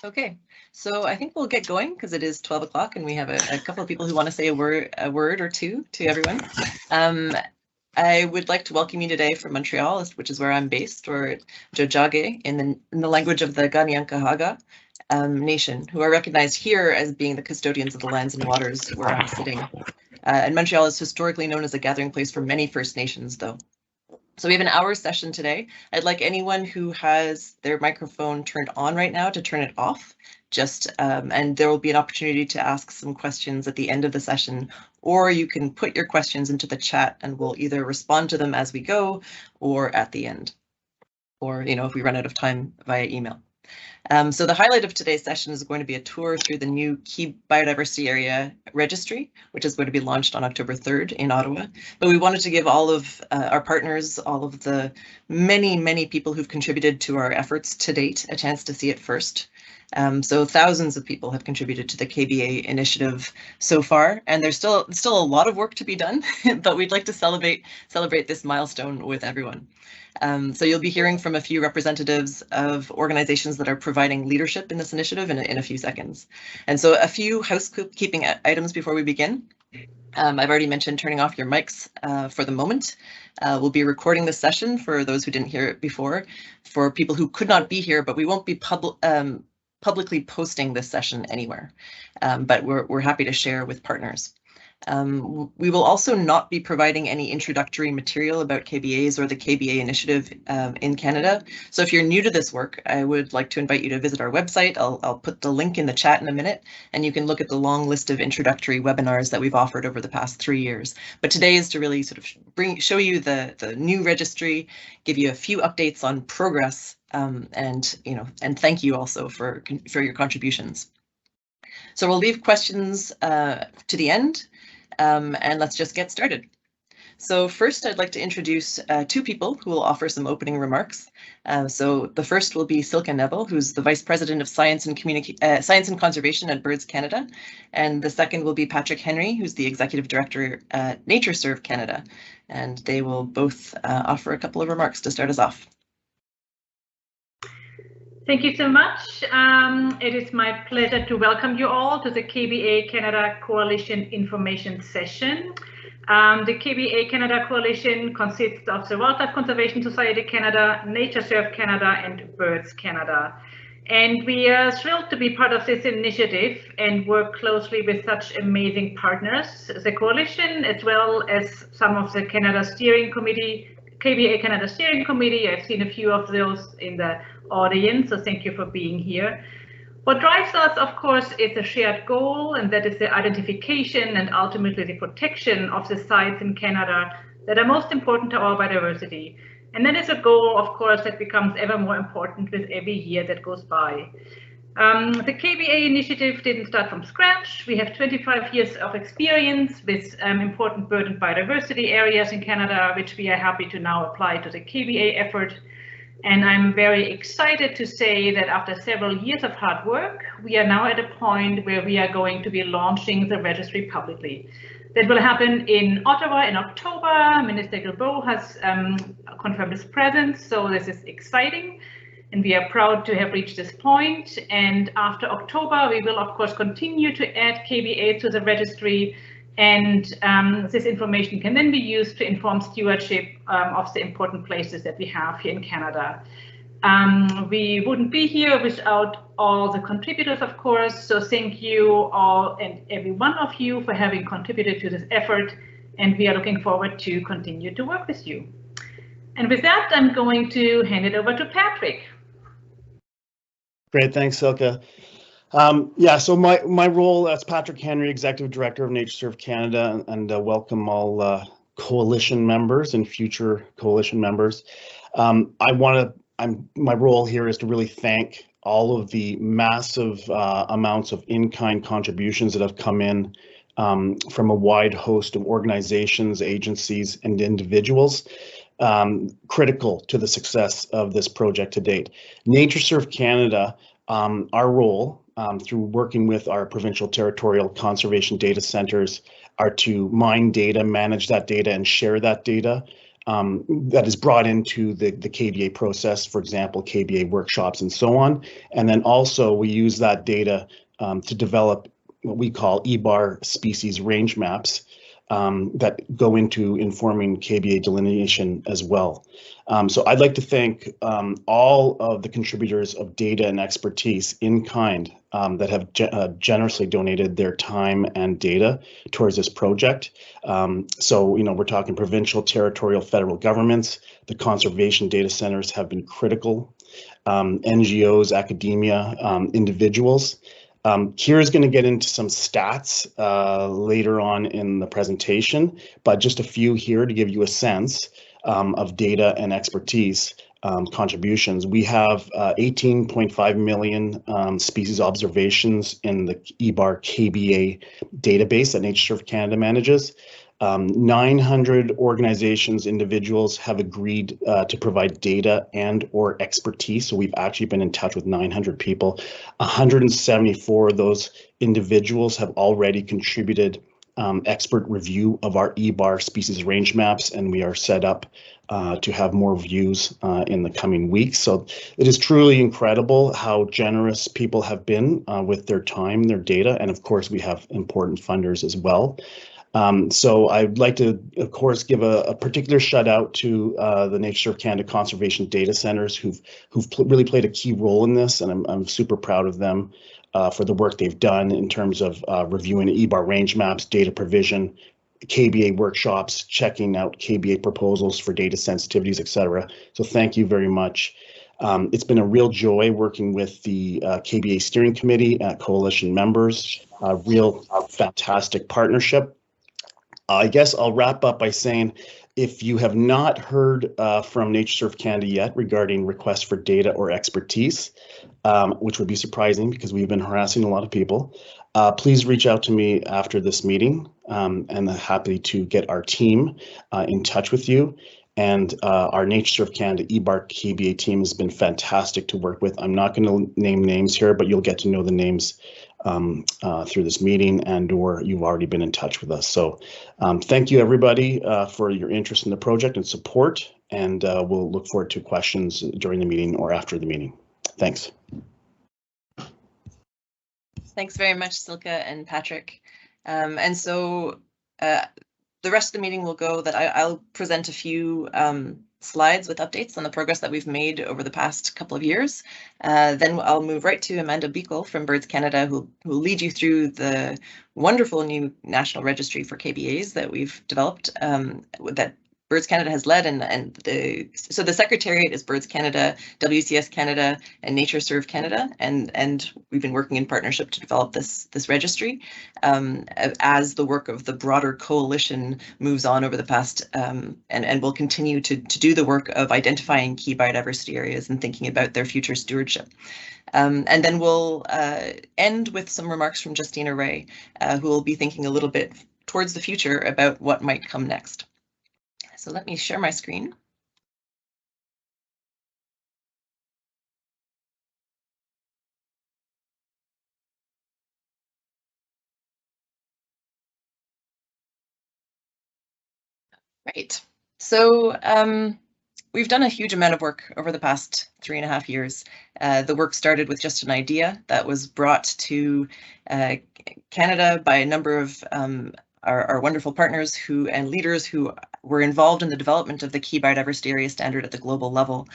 Okay, so I think we'll get going because it is 12 o'clock and we have a couple of people who want to say a word or two to everyone. I would like to welcome you today from Montreal, which is where I'm based, or Jojage in the language of the Kanien'kehá:ka Nation, who are recognized here as being the custodians of the lands and waters where I'm sitting. And Montreal is historically known as a gathering place for many First Nations, though. So we have an hour session today. I'd like anyone who has their microphone turned on right now to turn it off. And there will be an opportunity to ask some questions at the end of the session, or you can put your questions into the chat and we'll either respond to them as we go or at the end, or if we run out of time via email. So the highlight of today's session is going to be a tour through the new Key Biodiversity Area Registry, which is going to be launched on October 3rd in Ottawa. But we wanted to give all of our partners, all of the many people who've contributed to our efforts to date, a chance to see it first. So thousands of people have contributed to the KBA initiative so far, and there's still a lot of work to be done, but we'd like to celebrate this milestone with everyone. So you'll be hearing from a few representatives of organizations that are providing leadership in this initiative in a few seconds. And so a few housekeeping items before we begin. I've already mentioned turning off your mics for the moment. We'll be recording this session for those who didn't hear it before, for people who could not be here, but we won't be publicly posting this session anywhere, but we're happy to share with partners. We will also not be providing any introductory material about KBAs or the KBA initiative in Canada. So if you're new to this work, I would like to invite you to visit our website. I'll put the link in the chat in a minute, and you can look at the long list of introductory webinars that we've offered over the past 3 years. But today is to really sort of show you the new registry, give you a few updates on progress, and thank you also for your contributions. So we'll leave questions to the end. And let's just get started. So first, I'd like to introduce two people who will offer some opening remarks. So the first will be Silke Nebel, who's the Vice President of Science and Conservation at Birds Canada. And the second will be Patrick Henry, who's the Executive Director at NatureServe Canada. And they will both offer a couple of remarks to start us off. Thank you so much. It is my pleasure to welcome you all to the KBA Canada Coalition information session. The KBA Canada Coalition consists of the Wildlife Conservation Society Canada, NatureServe Canada, and Birds Canada. And we are thrilled to be part of this initiative and work closely with such amazing partners, the coalition, as well as some of the Canada Steering Committee, KBA Canada Steering Committee. I've seen a few of those in the audience, so thank you for being here. What drives us, of course, is a shared goal, and that is the identification and ultimately the protection of the sites in Canada that are most important to our biodiversity. And that is a goal, of course, that becomes ever more important with every year that goes by. The KBA initiative didn't start from scratch. We have 25 years of experience with important bird and biodiversity areas in Canada, which we are happy to now apply to the KBA effort. And I'm very excited to say that after several years of hard work, we are now at a point where we are going to be launching the registry publicly. That will happen in Ottawa in October. Minister Guilbeault has confirmed his presence, so this is exciting. And we are proud to have reached this point. And after October, we will, of course, continue to add KBA to the registry. And this information can then be used to inform stewardship of the important places that we have here in Canada. We wouldn't be here without all the contributors, of course. So thank you all and every one of you for having contributed to this effort. And we are looking forward to continue to work with you. And with that, I'm going to hand it over to Patrick. Great, thanks, Silke. So my role as Patrick Henry, Executive Director of NatureServe Canada, and welcome all coalition members and future coalition members. My role here is to really thank all of the massive amounts of in-kind contributions that have come in from a wide host of organizations, agencies, and individuals, critical to the success of this project to date. NatureServe Canada, our role through working with our provincial territorial conservation data centers are to mine data, manage that data, and share that data that is brought into the KBA process, for example, KBA workshops and so on. And then also we use that data to develop what we call EBAR species range maps that go into informing KBA delineation as well. So I'd like to thank all of the contributors of data and expertise in kind that have generously donated their time and data towards this project. So, you know, we're talking provincial, territorial, federal governments. The conservation data centers have been critical. NGOs, academia, individuals. Ciara is going to get into some stats later on in the presentation, but just a few here to give you a sense of data and expertise contributions. We have 18.5 million species observations in the EBAR KBA database that NatureServe Canada manages. 900 organizations, individuals have agreed to provide data and or expertise. So we've actually been in touch with 900 people. 174 of those individuals have already contributed expert review of our EBAR species range maps, and we are set up to have more views in the coming weeks. So it is truly incredible how generous people have been with their time, their data, and of course we have important funders as well. So I'd like to, of course, give a particular shout out to the NatureServe Canada conservation data centers who've really played a key role in this, and I'm super proud of them for the work they've done in terms of reviewing EBAR range maps, data provision, KBA workshops, checking out KBA proposals for data sensitivities, etc. So thank you very much. It's been a real joy working with the KBA steering committee, coalition members, real fantastic partnership. I guess I'll wrap up by saying, if you have not heard from NatureServe Canada yet regarding requests for data or expertise, which would be surprising because we've been harassing a lot of people, please reach out to me after this meeting, and I'm happy to get our team in touch with you. And our NatureServe Canada EBAR KBA team has been fantastic to work with. I'm not going to name names here, but you'll get to know the names through this meeting, and or you've already been in touch with us. So thank you everybody for your interest in the project and support, and we'll look forward to questions during the meeting or after the meeting. Thanks. Thanks very much, Silke and Patrick. And so the rest of the meeting will go that I'll present a few slides with updates on the progress that we've made over the past couple of years. Then I'll move right to Amanda Bichel from Birds Canada, who will lead you through the wonderful new national registry for KBAs that we've developed, that Birds Canada has led, and so the Secretariat is Birds Canada, WCS Canada, and NatureServe Canada, and we've been working in partnership to develop this registry as the work of the broader coalition moves on over the past, and will continue to do the work of identifying key biodiversity areas and thinking about their future stewardship. And then we'll end with some remarks from Justina Ray, who will be thinking a little bit towards the future about what might come next. So let me share my screen. Right. So we've done a huge amount of work over the past 3.5 years. The work started with just an idea that was brought to Canada by a number of our wonderful partners and leaders who were involved in the development of the Key Biodiversity Area standard at the global level.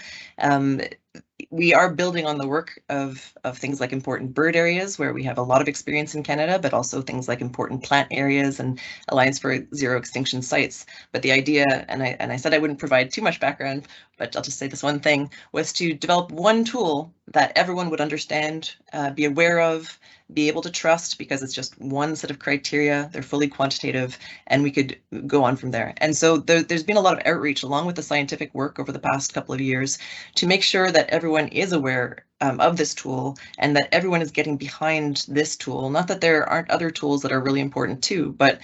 We are building on the work of things like important bird areas, where we have a lot of experience in Canada, but also things like important plant areas and Alliance for Zero Extinction sites. But the idea, and I said I wouldn't provide too much background, but I'll just say this one thing, was to develop one tool that everyone would understand, be aware of, be able to trust, because it's just one set of criteria, they're fully quantitative, and we could go on from there. And so there's been a lot of outreach along with the scientific work over the past couple of years to make sure that everyone is aware of this tool and that everyone is getting behind this tool. Not that there aren't other tools that are really important too, but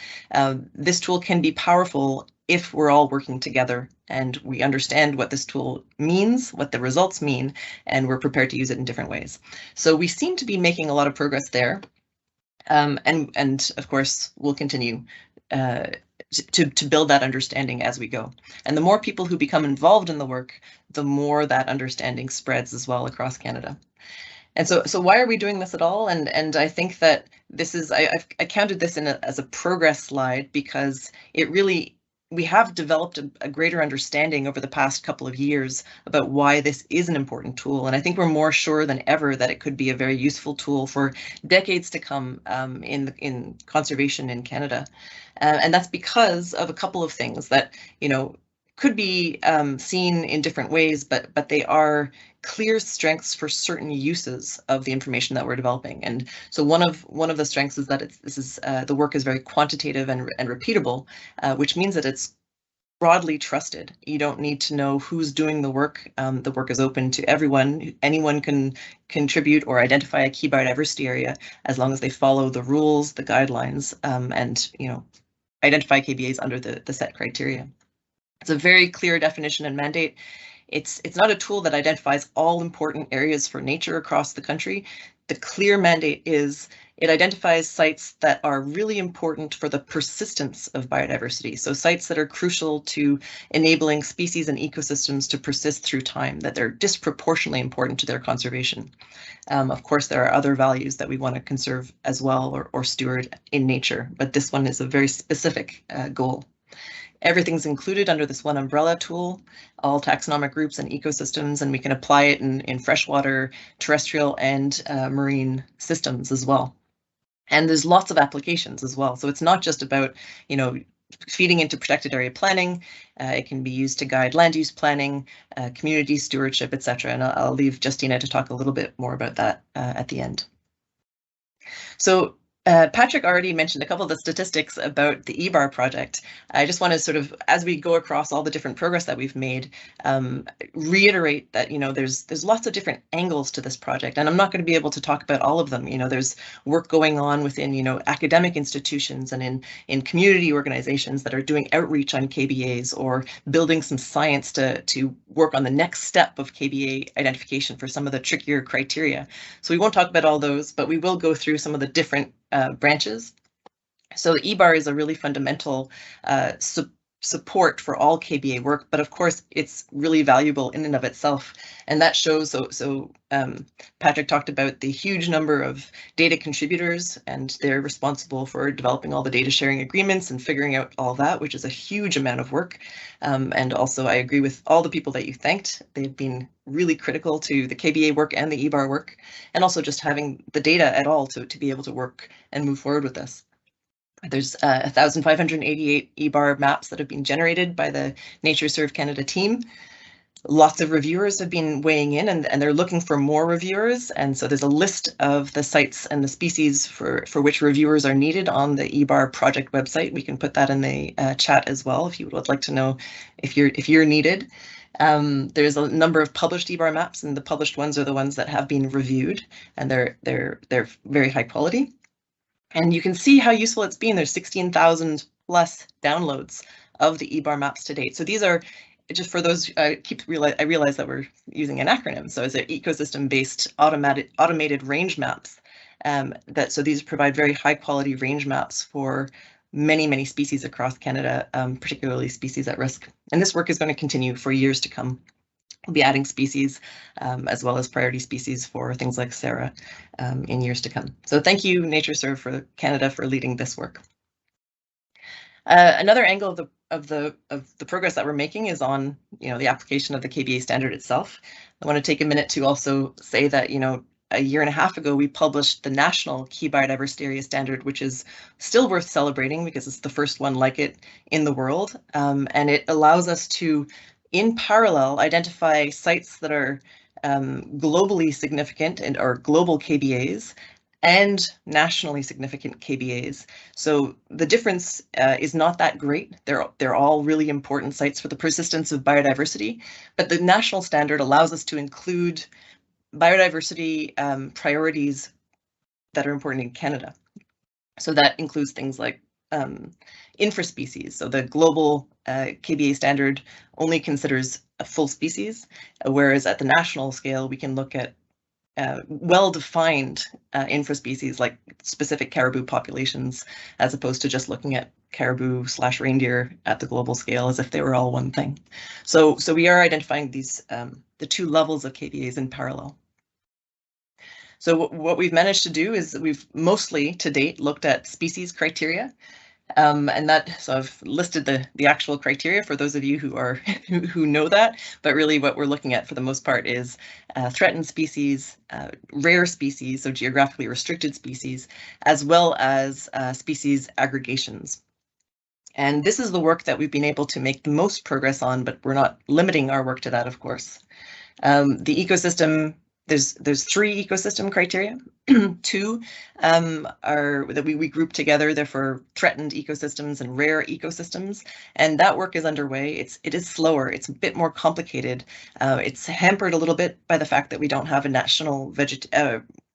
this tool can be powerful if we're all working together and we understand what this tool means, what the results mean, and we're prepared to use it in different ways. So we seem to be making a lot of progress there. And of course, we'll continue to build that understanding as we go. And the more people who become involved in the work, the more that understanding spreads as well across Canada. And so why are we doing this at all? And I think that this is, I counted this in as a progress slide because it really, we have developed a greater understanding over the past couple of years about why this is an important tool. And I think we're more sure than ever that it could be a very useful tool for decades to come in conservation in Canada. And that's because of a couple of things that, you know, could be seen in different ways, but they are clear strengths for certain uses of the information that we're developing. And so one of the strengths is that the work is very quantitative and repeatable, which means that it's broadly trusted. You don't need to know who's doing the work. The work is open to everyone. Anyone can contribute or identify a key biodiversity area as long as they follow the rules, the guidelines, and identify KBAs under the set criteria. It's a very clear definition and mandate. It's not a tool that identifies all important areas for nature across the country. The clear mandate is it identifies sites that are really important for the persistence of biodiversity. So sites that are crucial to enabling species and ecosystems to persist through time, that they're disproportionately important to their conservation. Of course, there are other values that we want to conserve as well or steward in nature, but this one is a very specific goal. Everything's included under this one umbrella tool, all taxonomic groups and ecosystems, and we can apply it in freshwater, terrestrial, and marine systems as well. And there's lots of applications as well. So it's not just about, feeding into protected area planning. It can be used to guide land use planning, community stewardship, etc. And I'll leave Justina to talk a little bit more about that at the end. So Patrick already mentioned a couple of the statistics about the EBAR project. I just want to sort of, as we go across all the different progress that we've made, reiterate that, there's lots of different angles to this project, and I'm not going to be able to talk about all of them. There's work going on within, academic institutions and in community organizations that are doing outreach on KBAs or building some science to work on the next step of KBA identification for some of the trickier criteria. So we won't talk about all those, but we will go through some of the different branches. So the EBAR is a really fundamental support for all KBA work, but of course it's really valuable in and of itself. And that shows, so Patrick talked about the huge number of data contributors, and they're responsible for developing all the data sharing agreements and figuring out all that, which is a huge amount of work. And also I agree with all the people that you thanked. They've been really critical to the KBA work and the EBAR work, and also just having the data at all to be able to work and move forward with this. There's 1,588 EBAR maps that have been generated by the NatureServe Canada team. Lots of reviewers have been weighing in, and they're looking for more reviewers. And so there's a list of the sites and the species for which reviewers are needed on the EBAR project website. We can put that in the chat as well if you would like to know if you're needed. There's a number of published EBAR maps, and the published ones are the ones that have been reviewed, and they're very high quality. And you can see how useful it's been. There's 16,000 plus downloads of the EBAR maps to date. So these are, just for those, I realize that we're using an acronym. So it's an ecosystem-based automated range maps. So these provide very high quality range maps for many species across Canada, particularly species at risk. And this work is going to continue for years to come. We'll be adding species as well as priority species for things like Ciara in years to come. So thank you, NatureServe for Canada, for leading this work. Another angle of the progress that we're making is on the application of the KBA standard itself. I want to take a minute to also say that a year and a half ago we published the national Key Biodiversity Area standard, which is still worth celebrating because it's the first one like it in the world, and it allows us to, in parallel, identify sites that are globally significant or global KBAs and nationally significant KBAs. So the difference is not that great. They're all really important sites for the persistence of biodiversity, but the national standard allows us to include biodiversity priorities that are important in Canada. So that includes things like infraspecies. So the global KBA standard only considers a full species, whereas at the national scale, we can look at well-defined infraspecies like specific caribou populations, as opposed to just looking at caribou/reindeer at the global scale as if they were all one thing. So we are identifying these the two levels of KBAs in parallel. So what we've managed to do is we've mostly to date looked at species criteria. So I've listed the actual criteria for those of you who are who know that, but really what we're looking at for the most part is threatened species, rare species, so geographically restricted species, as well as species aggregations. And this is the work that we've been able to make the most progress on, but we're not limiting our work to that, of course. The ecosystem, there's 3 ecosystem criteria. 2 are that we group together. They're for threatened ecosystems and rare ecosystems, and that work is underway. It is slower. It's a bit more complicated. It's hampered a little bit by the fact that we don't have a national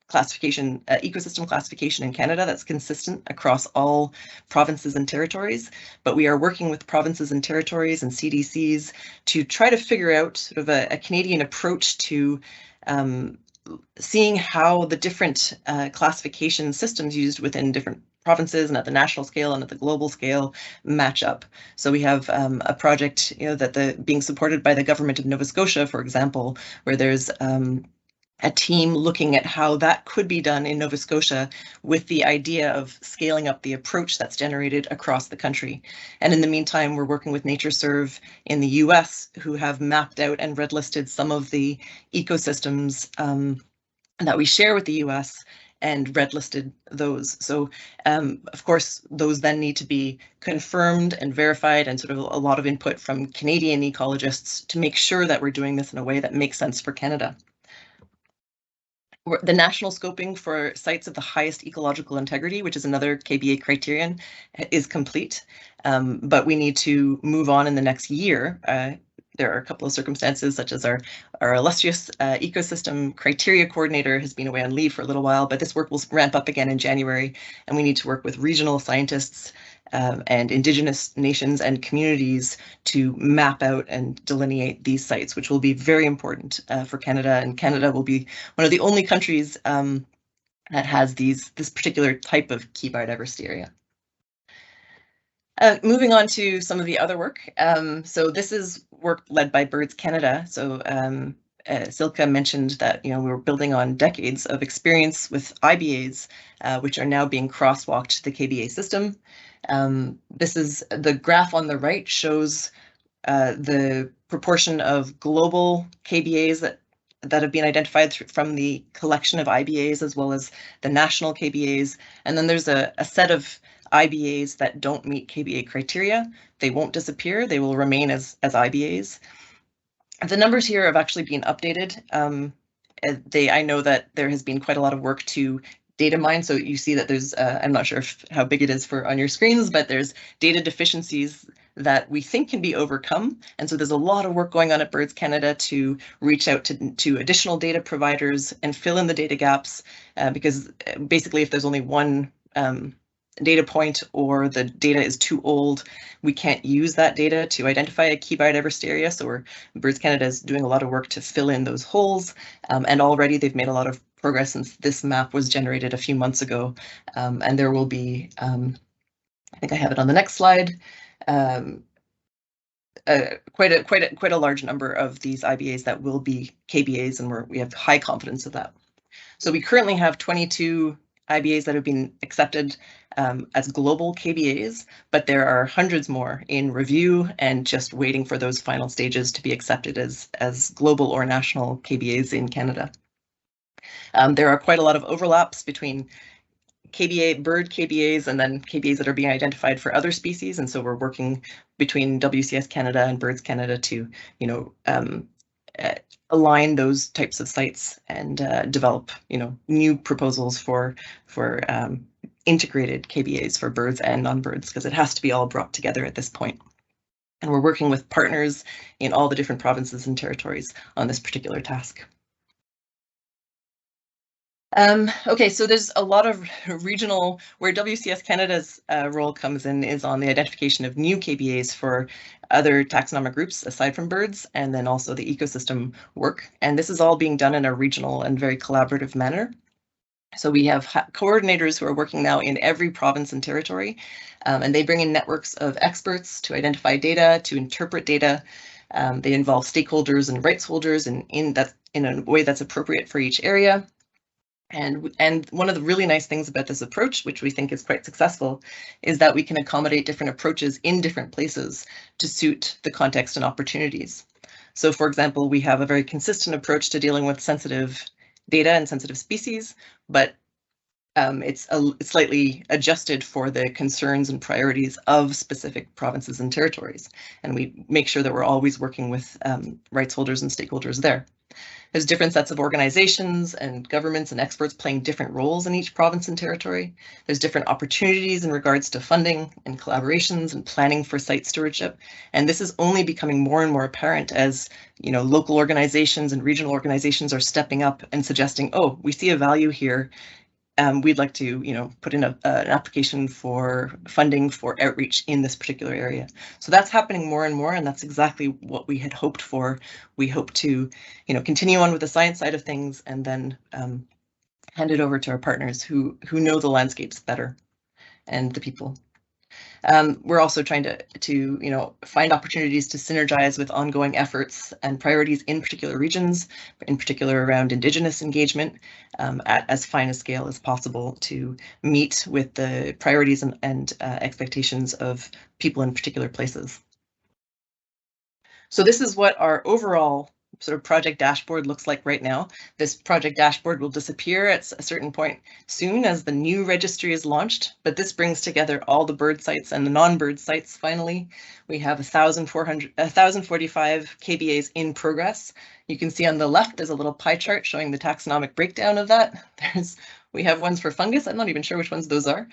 classification, ecosystem classification in Canada that's consistent across all provinces and territories, but we are working with provinces and territories and CDCs to try to figure out sort of a Canadian approach to seeing how the different classification systems used within different provinces and at the national scale and at the global scale match up. So we have a project, that being supported by the government of Nova Scotia, for example, where there's a team looking at how that could be done in Nova Scotia with the idea of scaling up the approach that's generated across the country. And in the meantime, we're working with NatureServe in the US, who have mapped out and red listed some of the ecosystems that we share with the US and red listed those. So of course, those then need to be confirmed and verified, and sort of a lot of input from Canadian ecologists to make sure that we're doing this in a way that makes sense for Canada. The national scoping for sites of the highest ecological integrity, which is another KBA criterion, is complete, but we need to move on in the next year. There are a couple of circumstances, such as our illustrious ecosystem criteria coordinator has been away on leave for a little while, but this work will ramp up again in January, and we need to work with regional scientists and Indigenous nations and communities to map out and delineate these sites, which will be very important for Canada. And Canada will be one of the only countries that has this particular type of key biodiversity area. Moving on to some of the other work. So this is work led by Birds Canada. So Silke mentioned that we're building on decades of experience with IBAs, which are now being crosswalked to the KBA system. This is the graph on the right shows the proportion of global KBAs that have been identified from the collection of IBAs, as well as the national KBAs. And then there's a set of IBAs that don't meet KBA criteria. They won't disappear. They will remain as IBAs. The numbers here have actually been updated. I know that there has been quite a lot of work to data mine. So you see that there's, I'm not sure how big it is on your screens, but there's data deficiencies that we think can be overcome. And so there's a lot of work going on at Birds Canada to reach out to additional data providers and fill in the data gaps, because basically if there's only one data point or the data is too old, we can't use that data to identify a key biodiversity area. So Birds Canada is doing a lot of work to fill in those holes, and already they've made a lot of progress since this map was generated a few months ago, and there will be, I think I have it on the next slide, quite a large number of these IBAs that will be KBAs, and we have high confidence of that. So we currently have 22 IBAs that have been accepted as global KBAs, but there are hundreds more in review and just waiting for those final stages to be accepted as global or national KBAs in Canada. There are quite a lot of overlaps between bird KBAs and then KBAs that are being identified for other species, and so we're working between WCS Canada and Birds Canada to, align those types of sites and develop, new proposals for integrated KBAs for birds and non-birds, because it has to be all brought together at this point. And we're working with partners in all the different provinces and territories on this particular task. Okay, so there's a lot of regional, where WCS Canada's role comes in is on the identification of new KBAs for other taxonomic groups aside from birds, and then also the ecosystem work. And this is all being done in a regional and very collaborative manner. So we have coordinators who are working now in every province and territory, and they bring in networks of experts to identify data, to interpret data. They involve stakeholders and rights holders in a way that's appropriate for each area. And one of the really nice things about this approach, which we think is quite successful, is that we can accommodate different approaches in different places to suit the context and opportunities. So for example, we have a very consistent approach to dealing with sensitive data and sensitive species, but it's slightly adjusted for the concerns and priorities of specific provinces and territories. And we make sure that we're always working with rights holders and stakeholders there. There's different sets of organizations and governments and experts playing different roles in each province and territory. There's different opportunities in regards to funding and collaborations and planning for site stewardship. And this is only becoming more and more apparent as, local organizations and regional organizations are stepping up and suggesting, oh, we see a value here. We'd like to, put in an application for funding for outreach in this particular area. So that's happening more and more, and that's exactly what we had hoped for. We hope to, continue on with the science side of things and then hand it over to our partners who know the landscapes better and the people. We're also trying to find opportunities to synergize with ongoing efforts and priorities in particular regions, in particular around Indigenous engagement at as fine a scale as possible to meet with the priorities and expectations of people in particular places. So this is what our overall sort of project dashboard looks like right now. This project dashboard will disappear at a certain point soon as the new registry is launched, but this brings together all the bird sites and the non-bird sites. Finally, we have 1,045 KBAs in progress. You can see on the left, there's a little pie chart showing the taxonomic breakdown of that. We have ones for fungus. I'm not even sure which ones those are.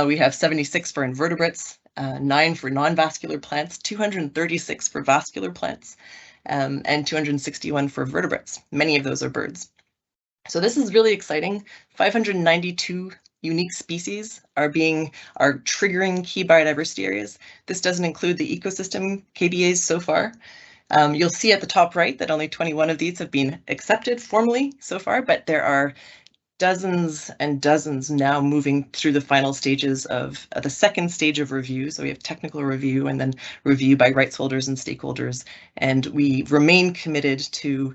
We have 76 for invertebrates, 9 for non-vascular plants, 236 for vascular plants, and 261 for vertebrates. Many of those are birds. So this is really exciting. 592 unique species are triggering key biodiversity areas. This doesn't include the ecosystem KBAs so far. You'll see at the top right that only 21 of these have been accepted formally so far, but there are dozens and dozens now moving through the final stages of the second stage of review. So we have technical review and then review by rights holders and stakeholders. And we remain committed to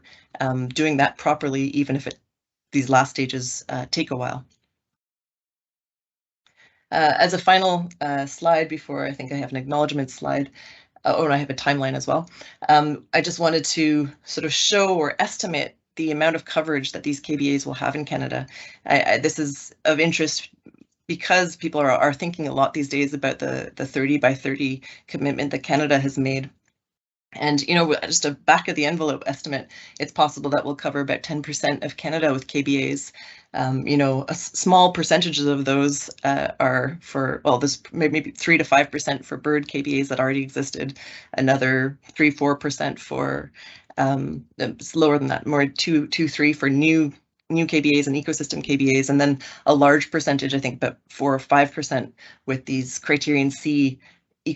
doing that properly, even if these last stages take a while. As a final slide before I think I have an acknowledgement slide, and I have a timeline as well. I just wanted to sort of show or estimate the amount of coverage that these KBAs will have in Canada. This is of interest because people are thinking a lot these days about the 30 by 30 commitment that Canada has made. And, just a back of the envelope estimate, it's possible that we'll cover about 10% of Canada with KBAs. A small percentages of those are for, well, there's maybe 3 to 5% for bird KBAs that already existed, another 3-4% for it's lower than that, more 2-3 for new KBAs and ecosystem KBAs, and then a large percentage, I think about 4 or 5% with these criterion C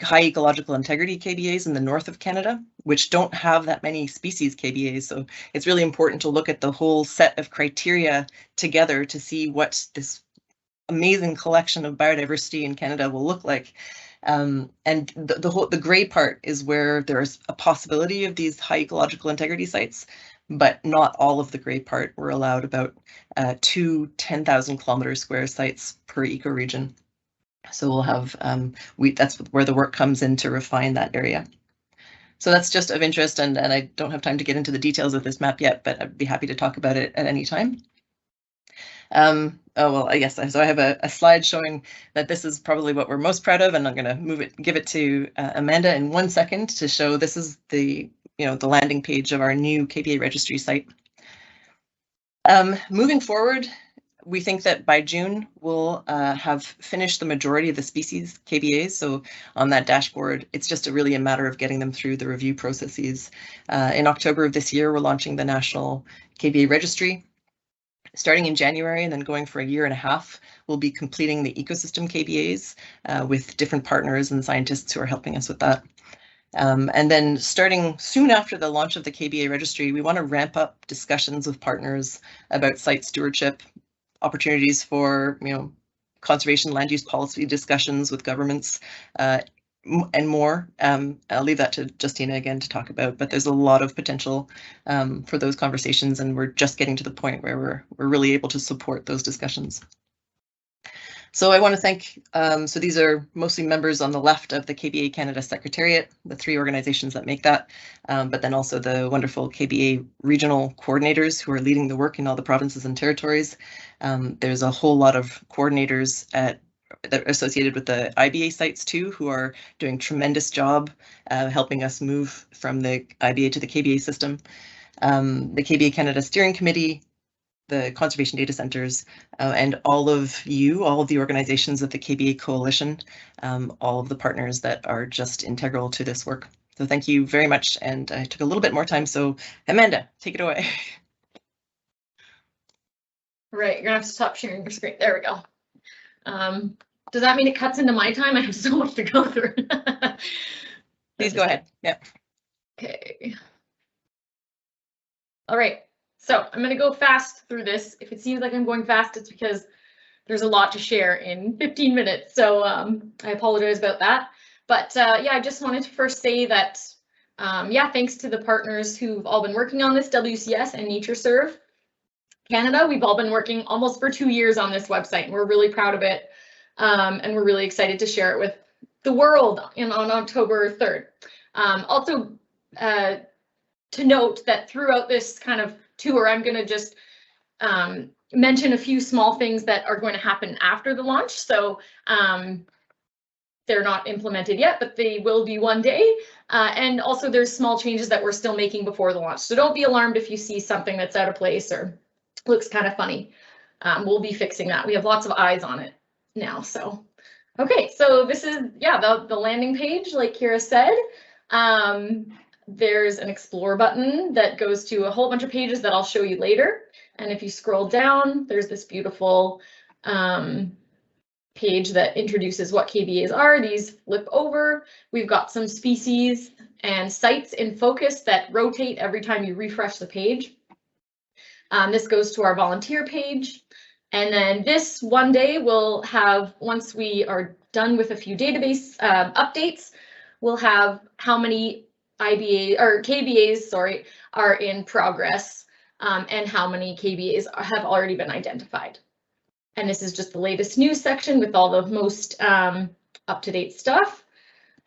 high ecological integrity KBAs in the north of Canada, which don't have that many species KBAs. So it's really important to look at the whole set of criteria together to see what this amazing collection of biodiversity in Canada will look like. And the gray part is where there's a possibility of these high ecological integrity sites, but not all of the gray part. We're allowed about 2 10,000 kilometer square sites per ecoregion. So we'll have, that's where the work comes in to refine that area. So that's just of interest, and I don't have time to get into the details of this map yet, but I'd be happy to talk about it at any time. Oh, well, I guess so. I have a slide showing that this is probably what we're most proud of, and I'm going to give it to Amanda in 1 second to show this is the landing page of our new KBA Registry site. Moving forward, we think that by June we'll have finished the majority of the species KBAs. So on that dashboard, it's just really a matter of getting them through the review processes. In October of this year, we're launching the National KBA Registry. Starting in January and then going for a year and a half, we'll be completing the ecosystem KBAs with different partners and scientists who are helping us with that. And then starting soon after the launch of the KBA Registry, we want to ramp up discussions with partners about site stewardship, opportunities for, conservation land use policy discussions with governments, and more. I'll leave that to Justina again to talk about, but there's a lot of potential for those conversations, and we're just getting to the point where we're really able to support those discussions. So I want to thank, so these are mostly members on the left of the KBA Canada Secretariat, the 3 organizations that make that, but then also the wonderful KBA regional coordinators who are leading the work in all the provinces and territories. There's a whole lot of coordinators that are associated with the IBA sites too, who are doing tremendous job helping us move from the IBA to the KBA system. The KBA Canada Steering Committee, the conservation data centers, and all of the organizations of the KBA Coalition, all of the partners that are just integral to this work. So thank you very much. And I took a little bit more time. So Amanda, take it away. Right, you're gonna have to stop sharing your screen. There we go. Does that mean it cuts into my time? I have so much to go through. Please go ahead. Yeah. Okay. All right. So I'm going to go fast through this. If it seems like I'm going fast, it's because there's a lot to share in 15 minutes. So I apologize about that. But yeah, I just wanted to first say that, yeah, thanks to the partners who've all been working on this, WCS and NatureServe Canada. We've all been working almost for 2 years on this website, and we're really proud of it. And we're really excited to share it with the world on October 3rd. Also, to note that throughout this kind of tour, I'm going to just mention a few small things that are going to happen after the launch. So they're not implemented yet, but they will be one day. And also there's small changes that we're still making before the launch. So don't be alarmed if you see something that's out of place or looks kind of funny. We'll be fixing that. We have lots of eyes on it now. So, okay, so this is, yeah, the landing page, like Ciara said. There's an explore button that goes to a whole bunch of pages that I'll show you later. And if you scroll down, there's this beautiful page that introduces what KBAs are. These flip over. We've got some species and sites in focus that rotate every time you refresh the page. This goes to our volunteer page. And then this one day we'll have, once we are done with a few database updates, we'll have how many IBA or KBAs, sorry, are in progress and how many KBAs have already been identified. And this is just the latest news section with all the most up-to-date stuff.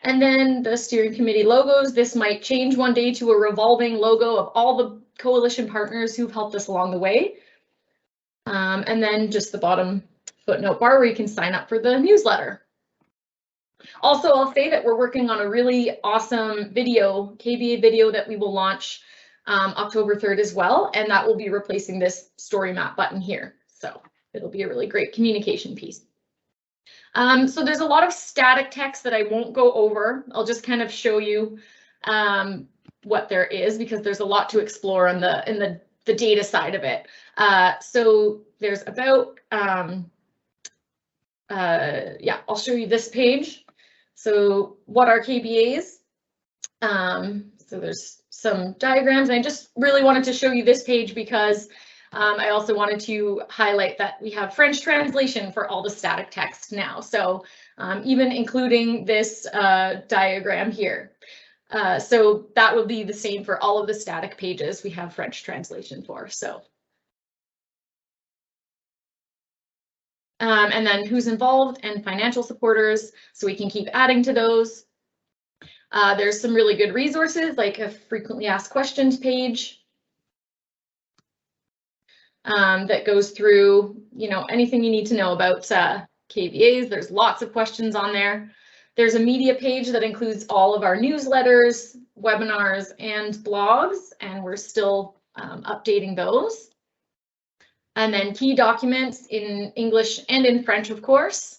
And then the steering committee logos. This might change one day to a revolving logo of all the coalition partners who've helped us along the way. And then just the bottom footnote bar where you can sign up for the newsletter. Also, I'll say that we're working on a really awesome video, KBA video, that we will launch October 3rd as well, and that will be replacing this story map button here. So it'll be a really great communication piece. So there's a lot of static text that I won't go over. I'll just kind of show you what there is, because there's a lot to explore in the data side of it. So there's about, yeah, I'll show you this page. So what are KBAs? So there's some diagrams, and I just really wanted to show you this page because I also wanted to highlight that we have French translation for all the static text now. So even including this diagram here. So that will be the same for all of the static pages we have French translation for. So. And then who's involved and financial supporters, so we can keep adding to those. There's some really good resources, like a frequently asked questions page that goes through, anything you need to know about KBAs. There's lots of questions on there. There's a media page that includes all of our newsletters, webinars, and blogs, and we're still updating those. And then key documents in English and in French, of course.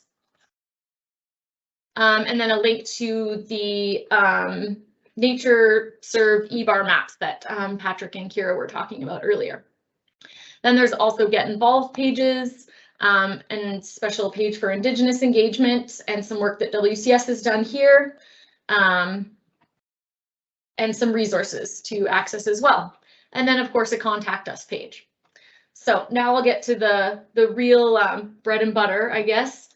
And then a link to the NatureServe eBar maps that Patrick and Ciara were talking about earlier. Then there's also Get Involved pages and special page for Indigenous engagement and some work that WCS has done here, and some resources to access as well. And then, of course, a Contact Us page. So now I'll get to the real bread and butter, I guess,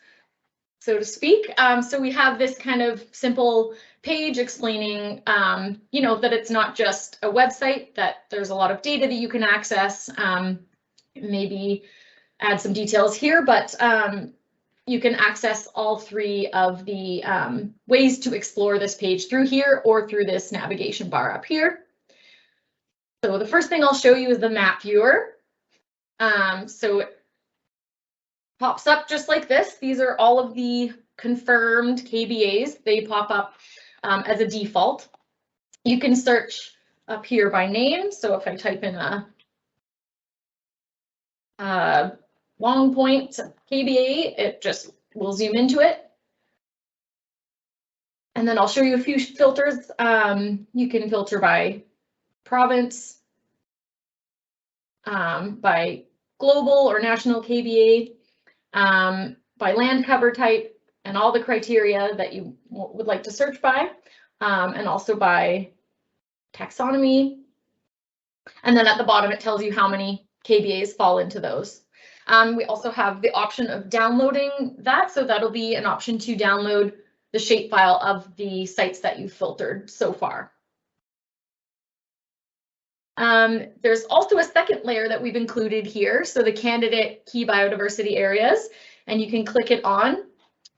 so to speak. So we have this kind of simple page explaining, you know, that it's not just a website, that there's a lot of data that you can access. Maybe add some details here, but you can access all three of the ways to explore this page through here or through this navigation bar up here. So the first thing I'll show you is the map viewer. So it pops up just like this. These are all of the confirmed KBAs. They pop up as a default. You can search up here by name. So if I type in a Long Point KBA, it just will zoom into it. And then I'll show you a few filters. You can filter by province, by global or national KBA, by land cover type, and all the criteria that you would like to search by, and also by taxonomy. And then at the bottom, it tells you how many KBAs fall into those. We also have the option of downloading that, so that'll be an option to download the shapefile of the sites that you've filtered so far. There's also a second layer that we've included here, so the candidate key biodiversity areas, and you can click it on.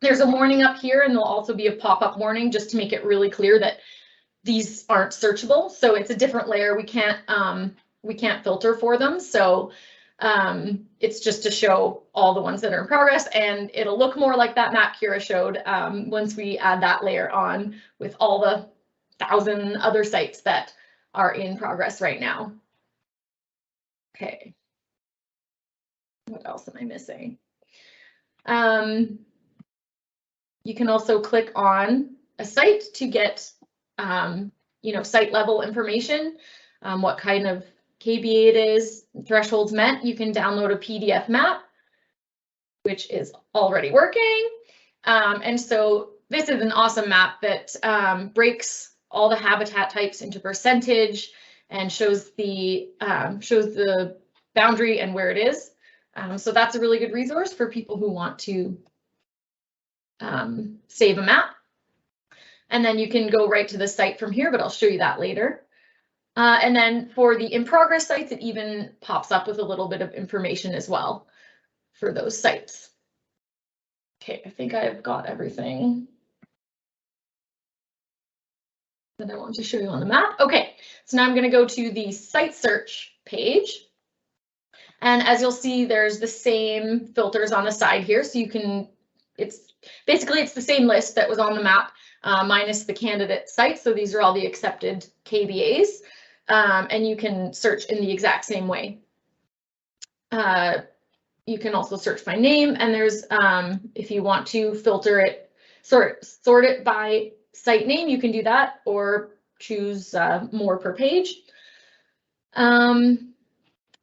There's a warning up here, and there'll also be a pop-up warning just to make it really clear that these aren't searchable. So it's a different layer. We can't filter for them. So it's just to show all the ones that are in progress, and it'll look more like that map Ciara showed once we add that layer on with all the 1,000 other sites that are in progress right now. Okay. What else am I missing? You can also click on a site to get, you know, site level information, what kind of KBA it is, thresholds met. You can download a PDF map, which is already working. And so this is an awesome map that breaks all the habitat types into percentage and shows the boundary and where it is. So that's a really good resource for people who want to save a map. And then you can go right to the site from here, but I'll show you that later. And then for the in progress sites, it even pops up with a little bit of information as well for those sites. Okay, I think I've got everything that I want to show you on the map. Okay, so now I'm going to go to the site search page. And as you'll see, there's the same filters on the side here. So you can, it's the same list that was on the map minus the candidate sites. So these are all the accepted KBAs. And you can search in the exact same way. You can also search by name, and there's, if you want to filter it, sort it by site name, you can do that, or choose more per page.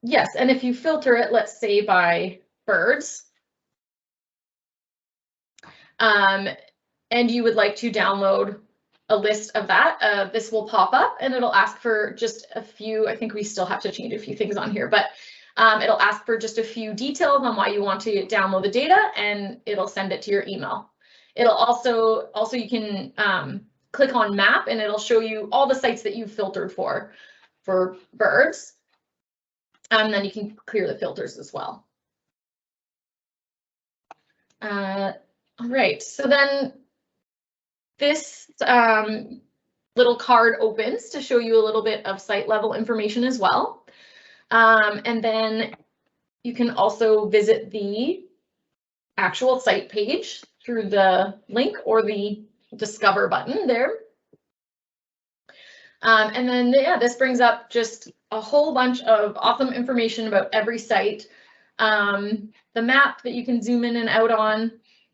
Yes, and if you filter it, let's say by birds, and you would like to download a list of that, this will pop up and it'll ask for just a few, I think we still have to change a few things on here, but it'll ask for just a few details on why you want to download the data, and it'll send it to your email. It'll also you can click on map and it'll show you all the sites that you've filtered for birds. And then you can clear the filters as well. All right, so then this little card opens to show you a little bit of site level information as well. And then you can also visit the actual site page through the link or the discover button there. And then, yeah, this brings up just a whole bunch of awesome information about every site. The map that you can zoom in and out on,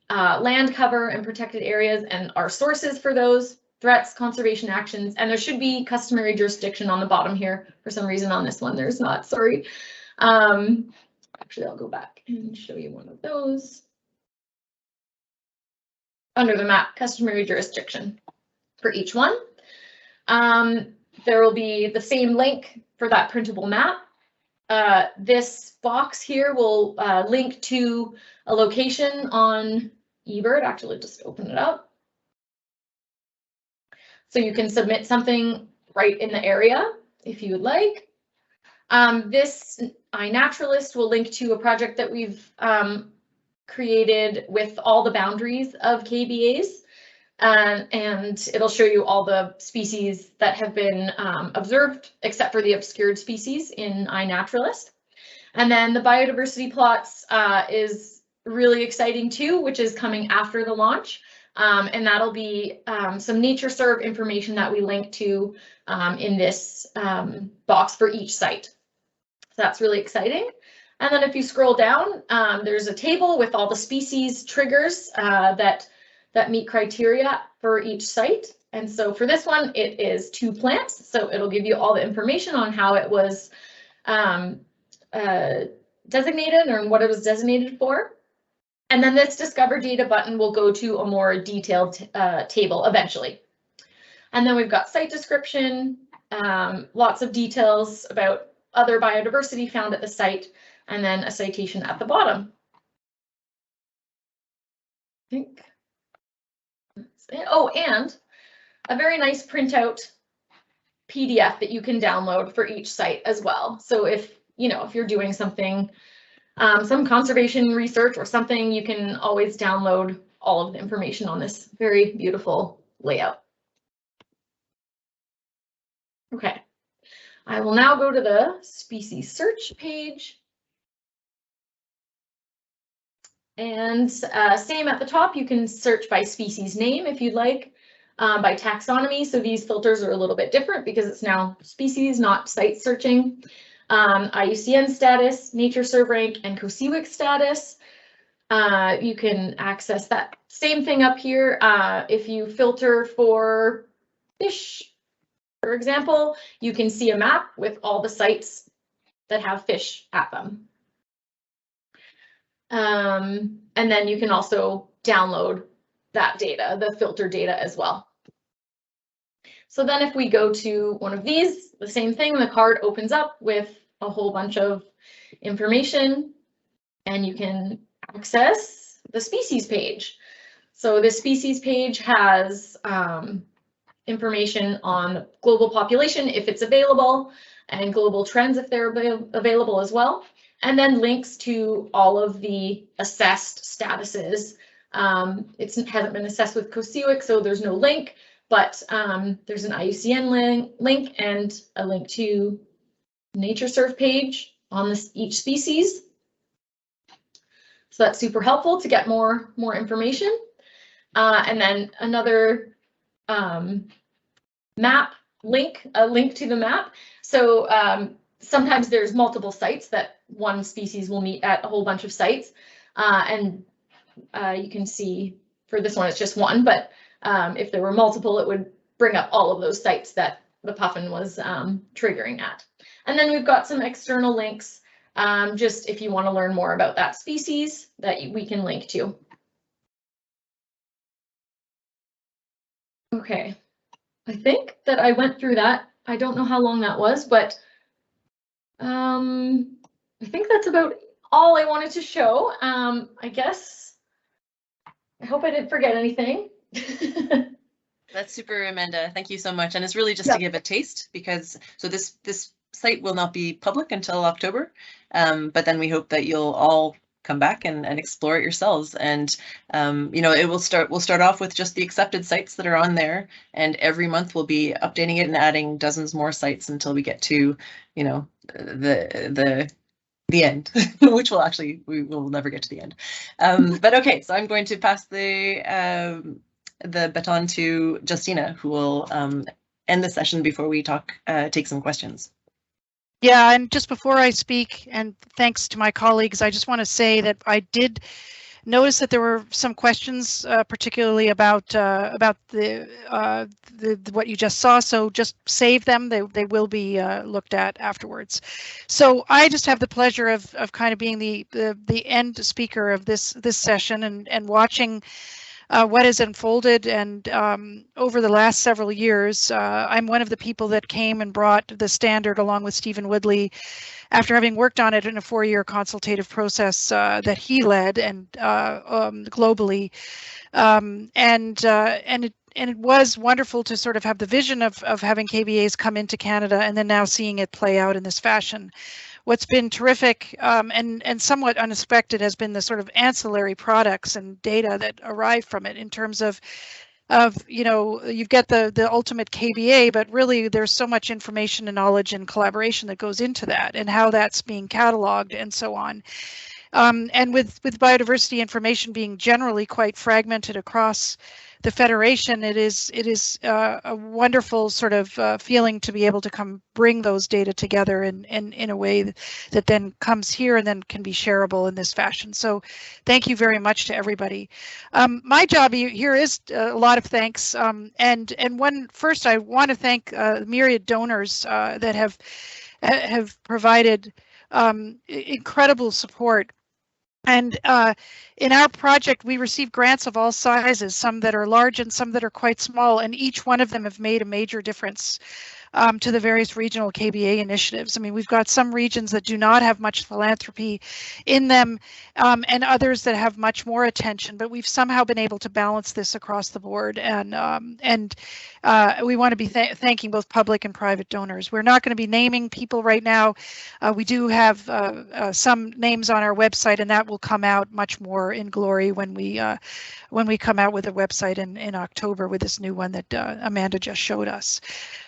land cover and protected areas and our sources for those, threats, conservation actions, and there should be customary jurisdiction on the bottom here. For some reason on this one, there's not, sorry. Actually, I'll go back and show you one of those. Under the map, customary jurisdiction for each one. There will be the same link for that printable map. This box here will link to a location on eBird. Actually, just open it up. So you can submit something right in the area if you would like. This iNaturalist will link to a project that we've created with all the boundaries of KBAs. And it'll show you all the species that have been observed, except for the obscured species in iNaturalist. And then the biodiversity plots is really exciting too, which is coming after the launch. And that'll be some NatureServe information that we link to in this box for each site. So that's really exciting. And then if you scroll down, there's a table with all the species triggers that meet criteria for each site. And so for this one, it is 2 plants. So it'll give you all the information on how it was designated or what it was designated for. And then this Discover Data button will go to a more detailed table eventually. And then we've got site description, lots of details about other biodiversity found at the site, and then a citation at the bottom. I think. Oh, and a very nice printout PDF that you can download for each site as well. So if you're doing something, some conservation research or something, you can always download all of the information on this very beautiful layout. Okay, I will now go to the species search page. And same at the top, you can search by species name if you'd like, by taxonomy. So these filters are a little bit different because it's now species, not site searching. IUCN status, NatureServe rank, and COSEWIC status. You can access that same thing up here. If you filter for fish, for example, you can see a map with all the sites that have fish at them. And then you can also download that data, the filter data as well. So then if we go to one of these, the same thing, the card opens up with a whole bunch of information and you can access the species page. So this species page has information on the global population if it's available and global trends if they're available as well. And then links to all of the assessed statuses. It hasn't been assessed with COSEWIC, so there's no link, but there's an IUCN link and a link to NatureServe page on each species. So that's super helpful to get more information. And then another map link, a link to the map. So sometimes there's multiple sites that one species will meet at a whole bunch of sites. And you can see for this one, it's just one, but if there were multiple, it would bring up all of those sites that the puffin was triggering at. And then we've got some external links, just if you want to learn more about that species that we can link to. Okay, I think that I went through that. I don't know how long that was, but I think that's about all I wanted to show. I guess, I hope I didn't forget anything. That's super, Amanda. Thank you so much. And it's really just to give a taste, because so this site will not be public until October, but then we hope that you'll all come back and explore it yourselves. And we'll start off with just the accepted sites that are on there, and every month we'll be updating it and adding dozens more sites until we get to the end, which we will never get to the end. But okay, so I'm going to pass the baton to Justina, who will end the session before we take some questions. Yeah, and just before I speak, and thanks to my colleagues, I just want to say that I did noticed that there were some questions, particularly about what you just saw. So just save them. They will be looked at afterwards. So I just have the pleasure of kind of being the end speaker of this session and watching what has unfolded. And over the last several years, I'm one of the people that came and brought the standard along with Stephen Woodley after having worked on it in a 4-year consultative process that he led and globally. And it was wonderful to sort of have the vision of having KBAs come into Canada and then now seeing it play out in this fashion. What's been terrific and somewhat unexpected has been the sort of ancillary products and data that arrive from it in terms of you know, you get the ultimate KBA, but really there's so much information and knowledge and collaboration that goes into that and how that's being cataloged and so on. And with biodiversity information being generally quite fragmented across the Federation, it is a wonderful sort of feeling to be able to come bring those data together in a way that then comes here and then can be shareable in this fashion. So thank you very much to everybody. My job here is a lot of thanks. And first I want to thank myriad donors that have provided incredible support. And in our project, we receive grants of all sizes, some that are large and some that are quite small, and each one of them have made a major difference to the various regional KBA initiatives. I mean, we've got some regions that do not have much philanthropy in them and others that have much more attention, but we've somehow been able to balance this across the board. And we want to be thanking both public and private donors. We're not going to be naming people right now. We do have some names on our website, and that will come out much more in glory when we come out with a website in October with this new one that Amanda just showed us.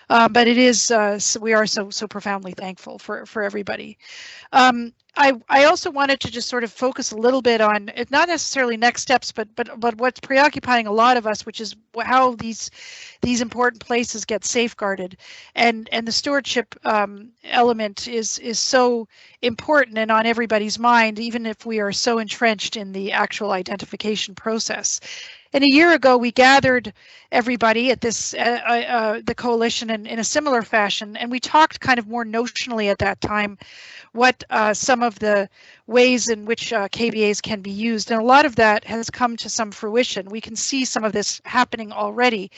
But it is, we are so profoundly thankful for everybody. I also wanted to just sort of focus a little bit on, not necessarily next steps, but what's preoccupying a lot of us, which is how these important places get safeguarded, and the stewardship element is so important and on everybody's mind, even if we are so entrenched in the actual identification process. And a year ago, we gathered everybody at this the coalition in a similar fashion, and we talked kind of more notionally at that time what some of the ways in which KBAs can be used, and a lot of that has come to some fruition. We can see some of this happening already,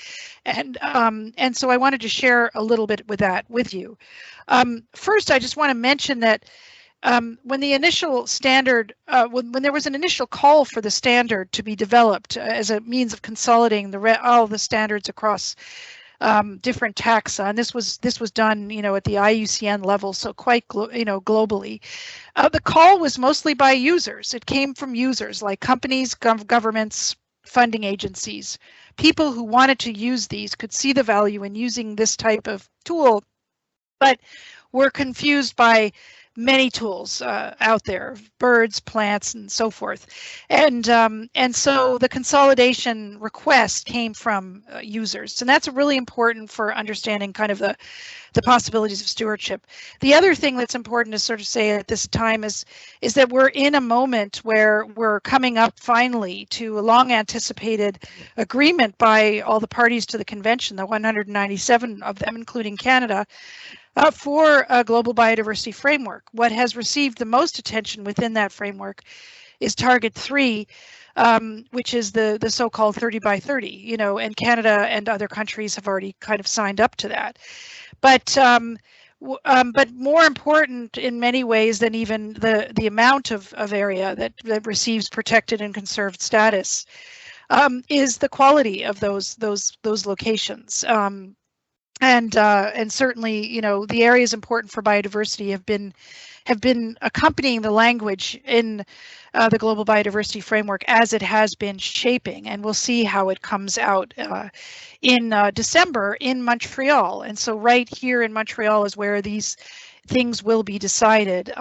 and so I wanted to share a little bit with you. First, I just want to mention that when the initial standard, when there was an initial call for the standard to be developed as a means of consolidating all the standards across different taxa, and this was done, you know, at the IUCN level, so quite globally. The call was mostly by users. It came from users like companies, governments, funding agencies. People who wanted to use these could see the value in using this type of tool, but were confused by many tools out there, birds, plants, and so forth. And so the consolidation request came from users. And that's really important for understanding kind of the possibilities of stewardship. The other thing that's important to sort of say at this time is that we're in a moment where we're coming up finally to a long anticipated agreement by all the parties to the convention, the 197 of them, including Canada, for a global biodiversity framework. What has received the most attention within that framework is Target 3, which is the so-called 30 by 30, you know, and Canada and other countries have already kind of signed up to that. But more important in many ways than even the amount of area that receives protected and conserved status is the quality of those locations. And certainly, you know, the areas important for biodiversity have been accompanying the language in the Global Biodiversity Framework as it has been shaping, and we'll see how it comes out in December in Montreal. And so right here in Montreal is where these things will be decided.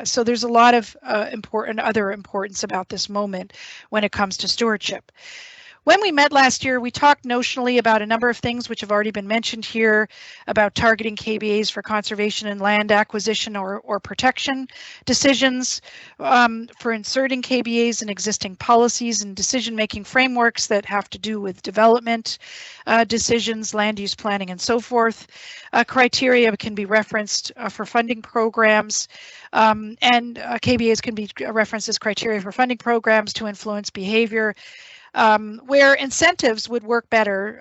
So there's a lot of other importance about this moment when it comes to stewardship. When we met last year, we talked notionally about a number of things which have already been mentioned here, about targeting KBAs for conservation and land acquisition or protection decisions, for inserting KBAs in existing policies and decision-making frameworks that have to do with development decisions, land use planning, and so forth. Criteria can be referenced for funding programs, and KBAs can be referenced as criteria for funding programs to influence behavior, where incentives would work better,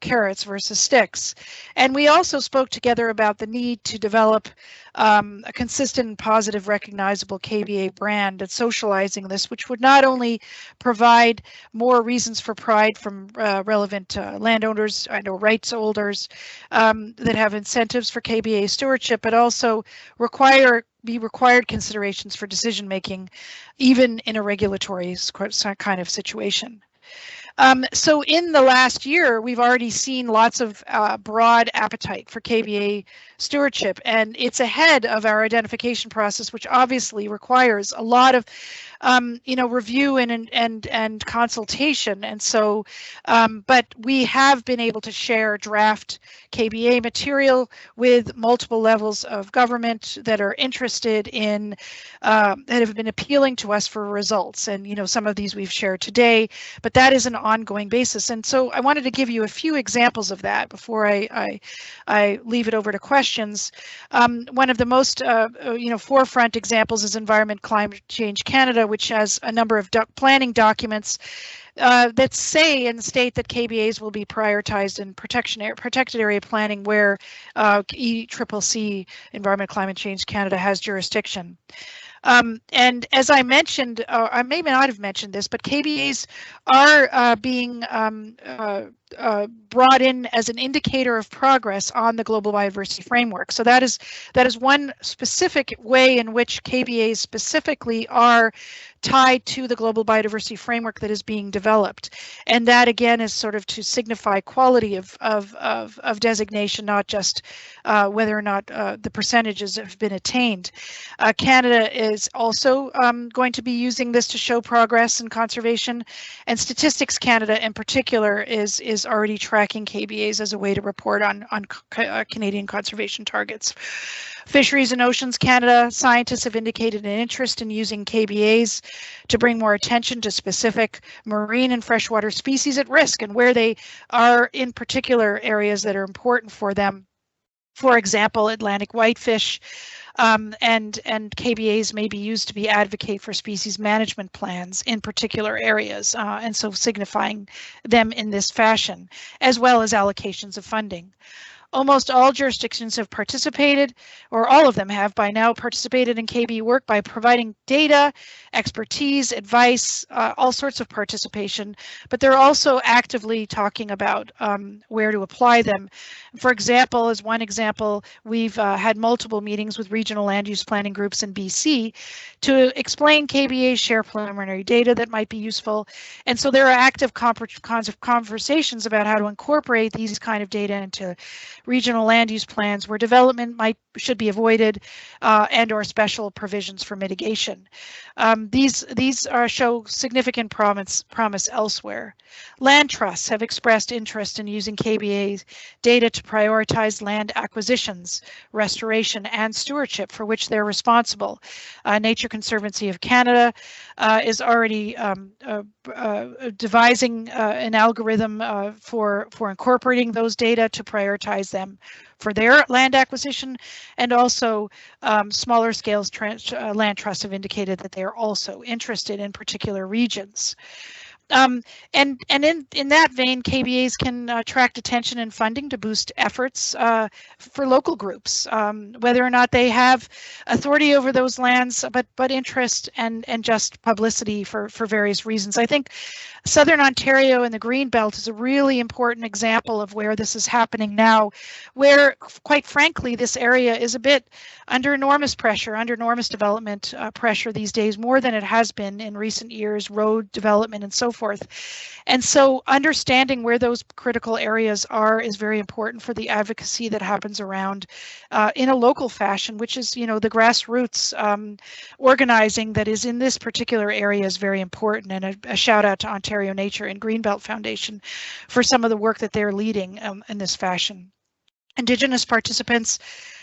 carrots versus sticks. And we also spoke together about the need to develop a consistent and positive recognizable KBA brand and socializing this, which would not only provide more reasons for pride from relevant landowners and or rights holders that have incentives for KBA stewardship, but also be required considerations for decision making, even in a regulatory kind of situation. So in the last year, we've already seen lots of broad appetite for KBA stewardship, and it's ahead of our identification process, which obviously requires a lot of review and consultation. And so, but we have been able to share draft KBA material with multiple levels of government that are interested in, that have been appealing to us for results. And, some of these we've shared today, but that is an ongoing basis. And so I wanted to give you a few examples of that before I leave it over to questions. One of the most, forefront examples is Environment Climate Change Canada, which has a number of planning documents that say and state that KBAs will be prioritized in protected area planning where ECCC, Environment Climate Change Canada, has jurisdiction. And as I mentioned, I may not have mentioned this, but KBAs are being brought in as an indicator of progress on the Global Biodiversity Framework. So that is one specific way in which KBAs specifically are tied to the Global Biodiversity Framework that is being developed. And that again is sort of to signify quality of designation, not just whether or not the percentages have been attained. Canada is also going to be using this to show progress in conservation, and Statistics Canada in particular is already tracking KBAs as a way to report on Canadian conservation targets. Fisheries and Oceans Canada, scientists have indicated an interest in using KBAs to bring more attention to specific marine and freshwater species at risk and where they are in particular areas that are important for them. For example, Atlantic whitefish, and KBAs may be used to advocate for species management plans in particular areas, and so signifying them in this fashion, as well as allocations of funding. Almost all jurisdictions have participated, or all of them have by now participated in KB work by providing data, expertise, advice, all sorts of participation, but they're also actively talking about where to apply them. For example, as one example, we've had multiple meetings with regional land use planning groups in BC to explain KBAs, share preliminary data that might be useful. And so there are active conversations about how to incorporate these kind of data into regional land use plans where development should be avoided, and or special provisions for mitigation. These show significant promise elsewhere. Land trusts have expressed interest in using KBA data to prioritize land acquisitions, restoration, and stewardship for which they're responsible. Nature Conservancy of Canada is already devising an algorithm for incorporating those data to prioritize them for their land acquisition, and also smaller scale land trusts have indicated that they are also interested in particular regions. And in that vein, KBAs can attract attention and funding to boost efforts for local groups, whether or not they have authority over those lands, but interest and just publicity for various reasons. I think Southern Ontario and the Greenbelt is a really important example of where this is happening now, where, quite frankly, this area is a bit under enormous pressure, under enormous development pressure these days, more than it has been in recent years, road development and so forth. And so understanding where those critical areas are is very important for the advocacy that happens around in a local fashion, which is, you know, the grassroots organizing that is in this particular area is very important. And a shout out to Ontario Nature and Greenbelt Foundation for some of the work that they're leading in this fashion. Indigenous participants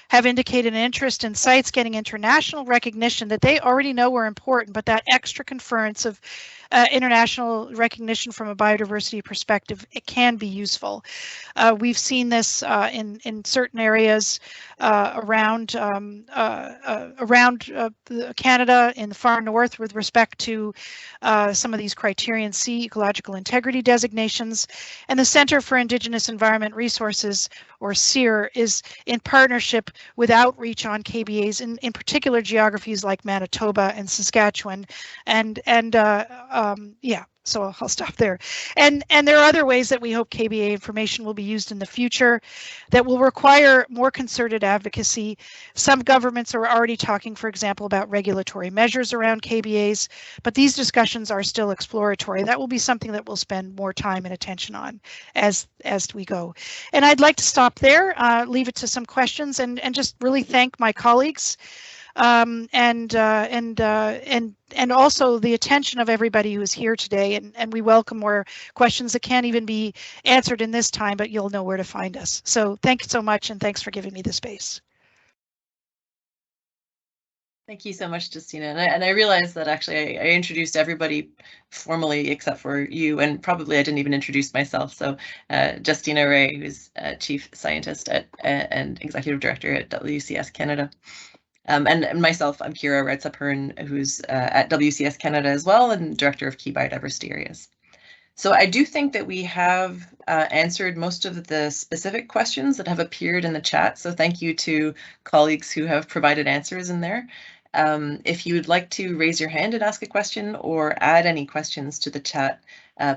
have indicated an interest in sites getting international recognition that they already know are important, but that extra conference of international recognition from a biodiversity perspective, it can be useful. We've seen this in certain areas around Canada in the far north with respect to some of these criterion C ecological integrity designations. And the Centre for Indigenous Environment Resources, or CIR, is in partnership with outreach on KBAs in particular geographies like Manitoba and Saskatchewan, and yeah, so I'll stop there. And there are other ways that we hope KBA information will be used in the future that will require more concerted advocacy. Some governments are already talking, for example, about regulatory measures around KBAs, but these discussions are still exploratory. That will be something that we'll spend more time and attention on as we go. And I'd like to stop there, leave it to some questions, and just really thank my colleagues. And also the attention of everybody who is here today, and we welcome more questions that can't even be answered in this time, but you'll know where to find us. So thank you so much, and thanks for giving me the space. Thank you so much, Justina. And I realized that actually I introduced everybody formally except for you, and probably I didn't even introduce myself. So Justina Ray, who's Chief Scientist and Executive Director at WCS Canada. And myself, I'm Ciara Raudsepp-Hearne, who's at WCS Canada as well, and Director of Key Biodiversity Areas. So I do think that we have answered most of the specific questions that have appeared in the chat. So thank you to colleagues who have provided answers in there. If you would like to raise your hand and ask a question or add any questions to the chat,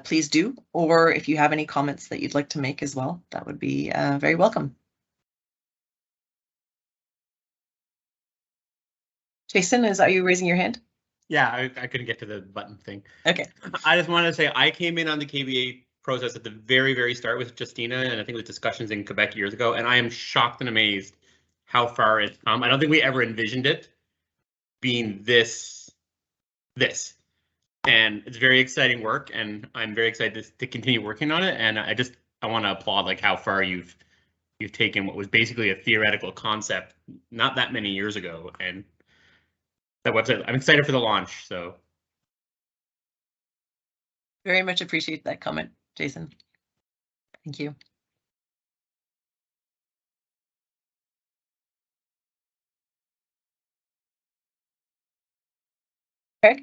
please do. Or if you have any comments that you'd like to make as well, that would be very welcome. Jason, are you raising your hand? Yeah, I couldn't get to the button thing. Okay. I just wanted to say I came in on the KBA process at the very, very start with Justina, and I think with discussions in Quebec years ago, and I am shocked and amazed how far it's come. I don't think we ever envisioned it being this. And it's very exciting work, and I'm very excited to continue working on it. And I want to applaud like how far you've taken what was basically a theoretical concept not that many years ago, and that website. I'm excited for the launch. So very much appreciate that comment, Jason. Thank you. Craig?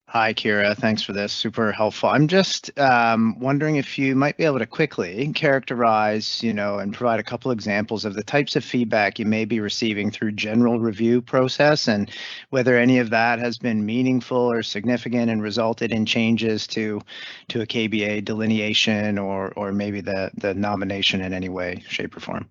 Hi, Ciara. Thanks for this. Super helpful. I'm just wondering if you might be able to quickly characterize, and provide a couple examples of the types of feedback you may be receiving through general review process, and whether any of that has been meaningful or significant and resulted in changes to a KBA delineation or maybe the nomination in any way, shape, or form.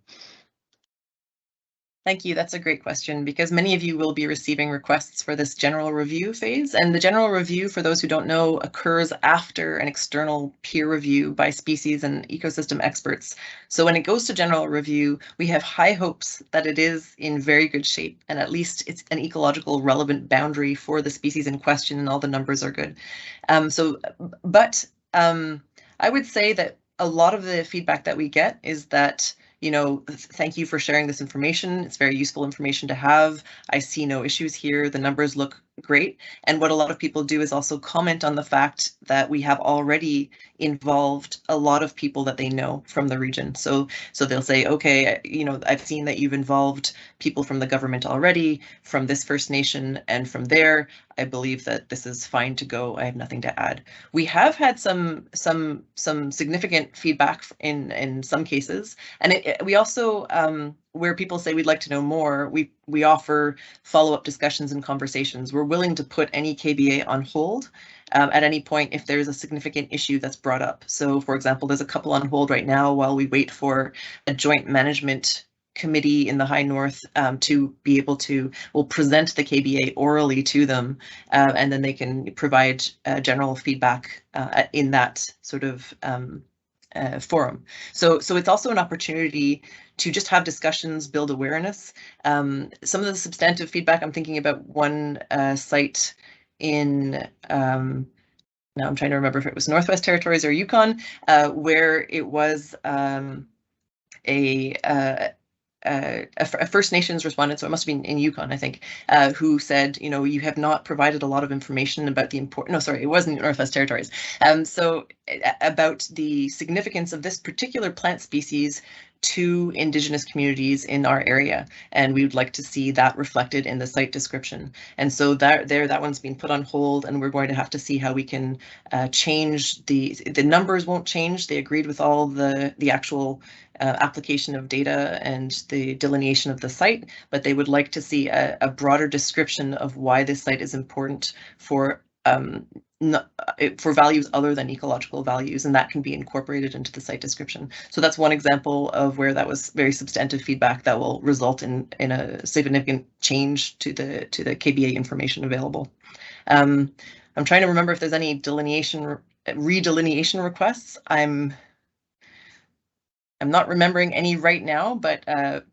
Thank you. That's a great question, because many of you will be receiving requests for this general review phase. And the general review, for those who don't know, occurs after an external peer review by species and ecosystem experts. So when it goes to general review, we have high hopes that it is in very good shape, and at least it's an ecological relevant boundary for the species in question, and all the numbers are good. But I would say that a lot of the feedback that we get is that, thank you for sharing this information. It's very useful information to have. I see no issues here. The numbers look great. And what a lot of people do is also comment on the fact that we have already involved a lot of people that they know from the region. So they'll say, okay, I've seen that you've involved people from the government already, from this First Nation, and from there, I believe that this is fine to go. I have nothing to add. We have had some significant feedback in some cases, and we also, where people say we'd like to know more, we offer follow-up discussions and conversations. We're willing to put any KBA on hold at any point if there's a significant issue that's brought up. So, for example, there's a couple on hold right now while we wait for a joint management committee in the High North to be able to, we'll present the KBA orally to them, and then they can provide general feedback in that sort of forum. So it's also an opportunity to just have discussions, build awareness. Some of the substantive feedback, I'm thinking about one site in, now I'm trying to remember if it was Northwest Territories or Yukon, where it was a First Nations respondent, so it must have been in Yukon, I think, who said, you know, you have not provided a lot of information about the no, sorry, it wasn't Northwest Territories. So about the significance of this particular plant species to Indigenous communities in our area, and we would like to see that reflected in the site description. And so that one's been put on hold, and we're going to have to see how we can change the numbers. Won't change. They agreed with all the actual application of data and the delineation of the site, but they would like to see a broader description of why this site is important for values other than ecological values, and that can be incorporated into the site description. So that's one example of where that was very substantive feedback that will result in a significant change to the KBA information available. I'm trying to remember if there's any redelineation requests. I'm not remembering any right now, but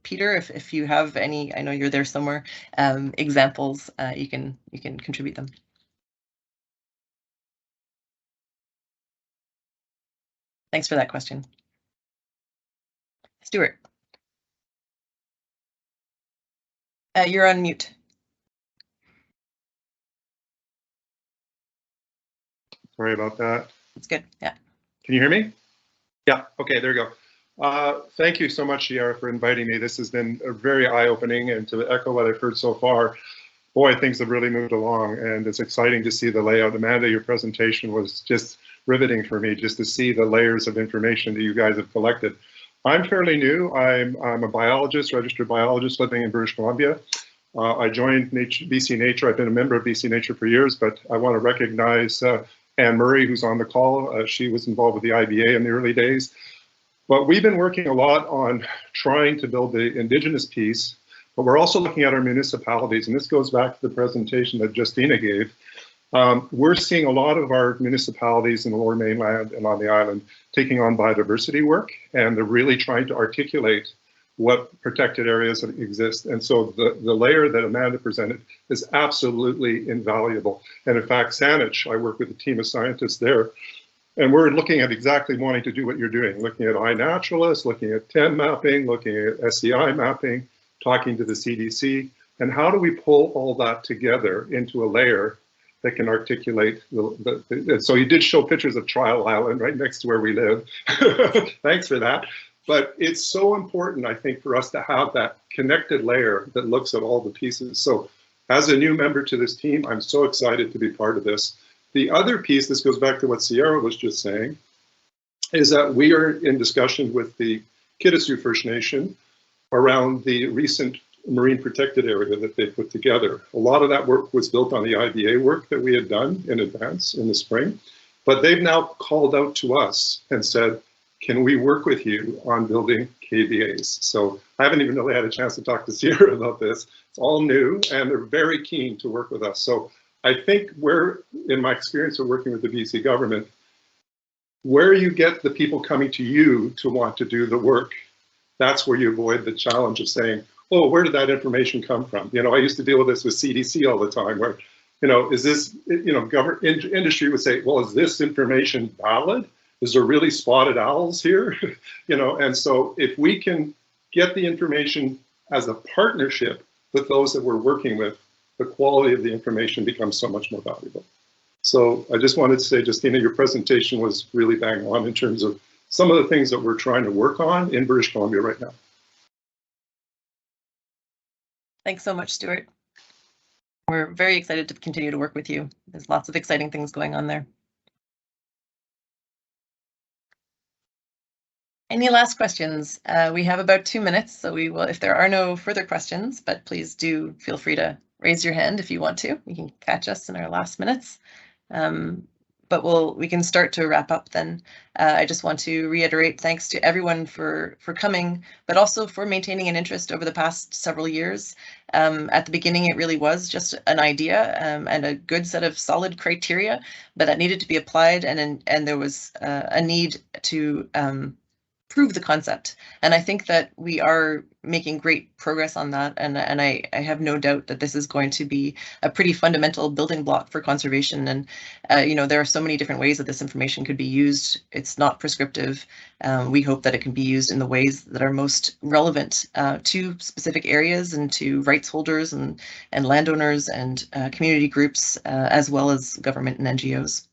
Peter, if you have any, I know you're there somewhere, examples, you can contribute them. Thanks for that question. Stuart. You're on mute. Sorry about that. It's good, yeah. Can you hear me? Yeah, okay, there you go. Thank you so much, Ciara, for inviting me. This has been very eye-opening, and to echo what I've heard so far, boy, things have really moved along, and it's exciting to see the layout. Amanda, your presentation was just riveting for me, just to see the layers of information that you guys have collected. I'm fairly new. I'm a biologist, registered biologist living in British Columbia. I joined BC Nature. I've been a member of BC Nature for years, but I want to recognize Anne Murray, who's on the call. She was involved with the IBA in the early days. But we've been working a lot on trying to build the Indigenous piece, but we're also looking at our municipalities, and this goes back to the presentation that Justina gave. We're seeing a lot of our municipalities in the Lower Mainland and on the island taking on biodiversity work, and they're really trying to articulate what protected areas exist. And so the layer that Amanda presented is absolutely invaluable. And in fact, Saanich, I work with a team of scientists there, and we're looking at exactly wanting to do what you're doing, looking at iNaturalist, looking at TEN mapping, looking at SCI mapping, talking to the CDC, and how do we pull all that together into a layer that can articulate so you did show pictures of Trial Island right next to where we live. Thanks for that. But it's so important, I think, for us to have that connected layer that looks at all the pieces. So as a new member to this team, I'm so excited to be part of this. The other piece, this goes back to what Ciara was just saying, is that we are in discussion with the Kitasoo First Nation around the recent marine protected area that they put together. A lot of that work was built on the IBA work that we had done in advance in the spring, but they've now called out to us and said, can we work with you on building KBAs? So I haven't even really had a chance to talk to Ciara about this. It's all new, and they're very keen to work with us. So I think in my experience of working with the BC government, where you get the people coming to you to want to do the work, that's where you avoid the challenge of saying, oh, where did that information come from? You know, I used to deal with this with CDC all the time, where, you know, is this, you know, government industry would say, well, is this information valid? Is there really spotted owls here? You know, and so if we can get the information as a partnership with those that we're working with, the quality of the information becomes so much more valuable. So I just wanted to say, Justina, your presentation was really bang on in terms of some of the things that we're trying to work on in British Columbia right now. Thanks so much, Stuart. We're very excited to continue to work with you. There's lots of exciting things going on there. Any last questions? We have about 2 minutes, so we will, if there are no further questions, but please do feel free to raise your hand if you want to. You can catch us in our last minutes. But but we can start to wrap up then. I just want to reiterate thanks to everyone for coming, but also for maintaining an interest over the past several years. At the beginning, it really was just an idea and a good set of solid criteria, but that needed to be applied, and there was a need to prove the concept. And I think that we are making great progress on that. And I have no doubt that this is going to be a pretty fundamental building block for conservation. And, you know, there are so many different ways that this information could be used. It's not prescriptive. We hope that it can be used in the ways that are most relevant to specific areas and to rights holders and landowners and community groups, as well as government and NGOs.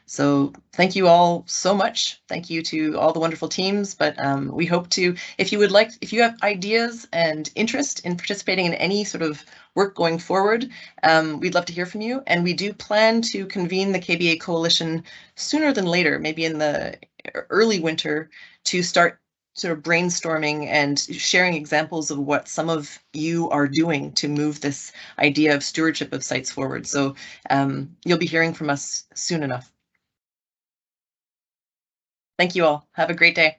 So thank you all so much. Thank you to all the wonderful teams, but we hope to, if you have ideas and interest in participating in any sort of work going forward, we'd love to hear from you. And we do plan to convene the KBA Coalition sooner than later, maybe in the early winter, to start sort of brainstorming and sharing examples of what some of you are doing to move this idea of stewardship of sites forward. So you'll be hearing from us soon enough. Thank you all. Have a great day.